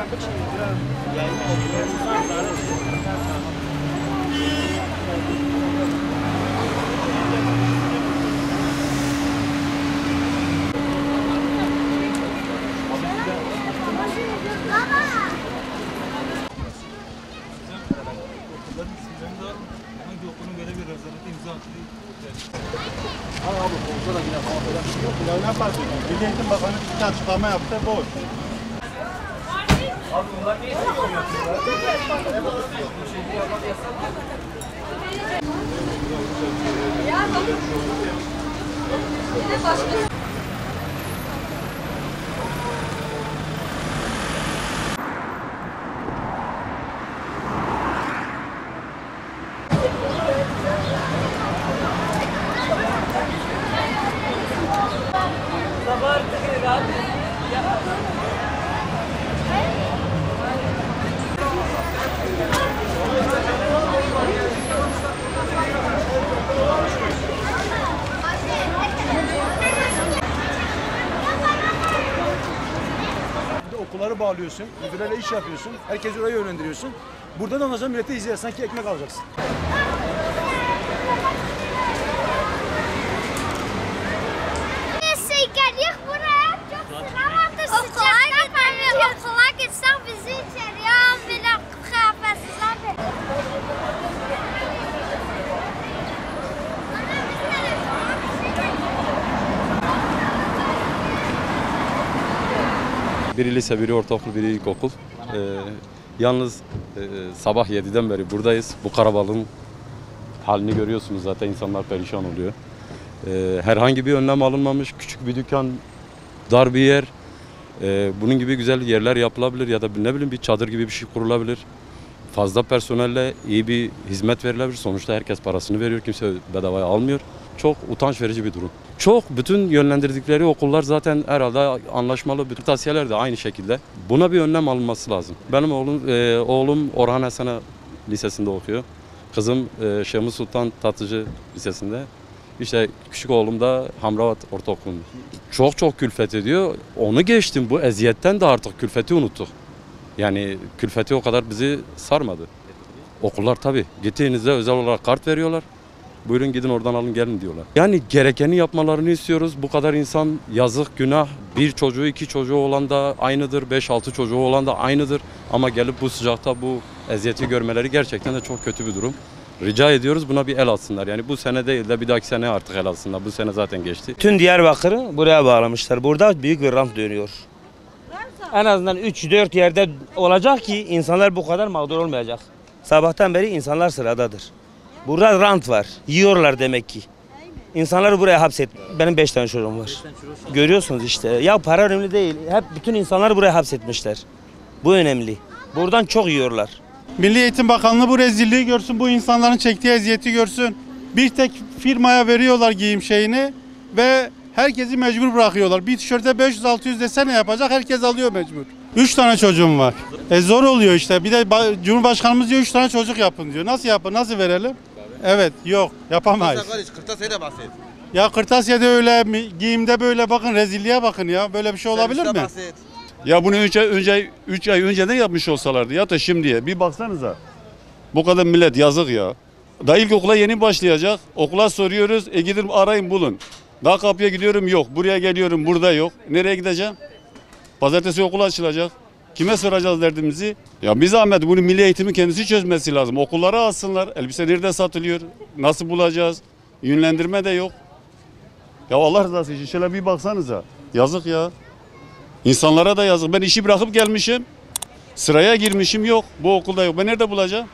Abi olsa da yine falan yok. Ne fark ediyor? Milli Eğitim Bakanı bir açıklama yaptı, boş. Abi bunlar niye ya bakın. Yine başka. Okulları bağlıyorsun, müdürlerle iş yapıyorsun, herkesi oraya yönlendiriyorsun. Buradan ondan sonra millete izleyerek sanki ekmek alacaksın. Geldik buraya, çok sıra vardır, sıcakta okula gitsek bizi içeriye bile kıyafetsizler Biri lise, biri ortaokul, biri ilkokul. Yalnız sabah 7'den beri buradayız. Bu karabalığın halini görüyorsunuz zaten, insanlar perişan oluyor. Herhangi bir önlem alınmamış, küçük bir dükkan, dar bir yer. Bunun gibi güzel yerler yapılabilir ya da ne bileyim bir çadır gibi bir şey kurulabilir. Fazla personelle iyi bir hizmet verilebilir. Sonuçta herkes parasını veriyor, kimse bedavaya almıyor. Çok utanç verici bir durum. Bütün yönlendirdikleri okullar zaten herhalde anlaşmalı, bütün tavsiyeler de aynı şekilde. Buna bir önlem alınması lazım. Benim oğlum Orhan Esena Lisesi'nde okuyor. Kızım Şemuz Sultan Tatlıcı Lisesi'nde. İşte küçük oğlum da Hamrabat Ortaokulu'nda. Çok külfet ediyor. Onu geçtim, bu eziyetten de artık külfeti unuttuk. Yani külfeti o kadar bizi sarmadı. Okullar tabii gittiğinizde özel olarak kart veriyorlar. Buyurun gidin oradan alın gelin diyorlar. Yani gerekeni yapmalarını istiyoruz. Bu kadar insan yazık, günah. Bir çocuğu, iki çocuğu olan da aynıdır. 5-6 çocuğu olan da aynıdır. Ama gelip bu sıcakta bu eziyeti görmeleri gerçekten de çok kötü bir durum. Rica ediyoruz buna bir el atsınlar. Yani bu sene değil de bir dahaki sene artık el atsınlar. Bu sene zaten geçti. Tüm Diyarbakır'ı buraya bağlamışlar. Burada büyük bir rant dönüyor. En azından 3-4 yerde olacak ki insanlar bu kadar mağdur olmayacak. Sabahtan beri insanlar sıradadır. Burada rant var. Yiyorlar demek ki. İnsanları buraya hapset. Benim 5 tane çocuğum var. Görüyorsunuz işte. Ya para önemli değil. Hep bütün insanları buraya hapsetmişler. Bu önemli. Buradan çok yiyorlar. Milli Eğitim Bakanlığı bu rezilliği görsün, bu insanların çektiği eziyeti görsün. Bir tek firmaya veriyorlar giyim şeyini ve herkesi mecbur bırakıyorlar. Bir tişörte 500-600 desene yapacak, herkes alıyor mecbur. 3 tane çocuğum var. Zor oluyor işte. Bir de Cumhurbaşkanımız diyor 3 tane çocuk yapın diyor. Nasıl yapın, nasıl verelim? Evet, yok, yapamayız. Kırtasiyeyle bahset. Ya kırtasiyede öyle, giyimde böyle, bakın rezilliğe bakın ya. Böyle bir şey olabilir mi? Bahset. Ya bunu 3 ay önceden yapmış olsalardı ya da şimdiye bir baksanıza. Bu kadar millet yazık ya. Daha ilkokula yeni başlayacak. Okula soruyoruz. Gidin arayın bulun. Daha kapıya gidiyorum yok. Buraya geliyorum burada yok. Nereye gideceğim? Pazartesi okul açılacak. Kime soracağız derdimizi? Ya bir zahmet bunu milli eğitimin kendisi çözmesi lazım. Okullara alsınlar. Elbise nerede satılıyor? Nasıl bulacağız? Yönlendirme de yok. Ya Allah rızası için şöyle bir baksanıza. Yazık ya. İnsanlara da yazık. Ben işi bırakıp gelmişim. Sıraya girmişim yok. Bu okulda yok. Ben nerede bulacağım?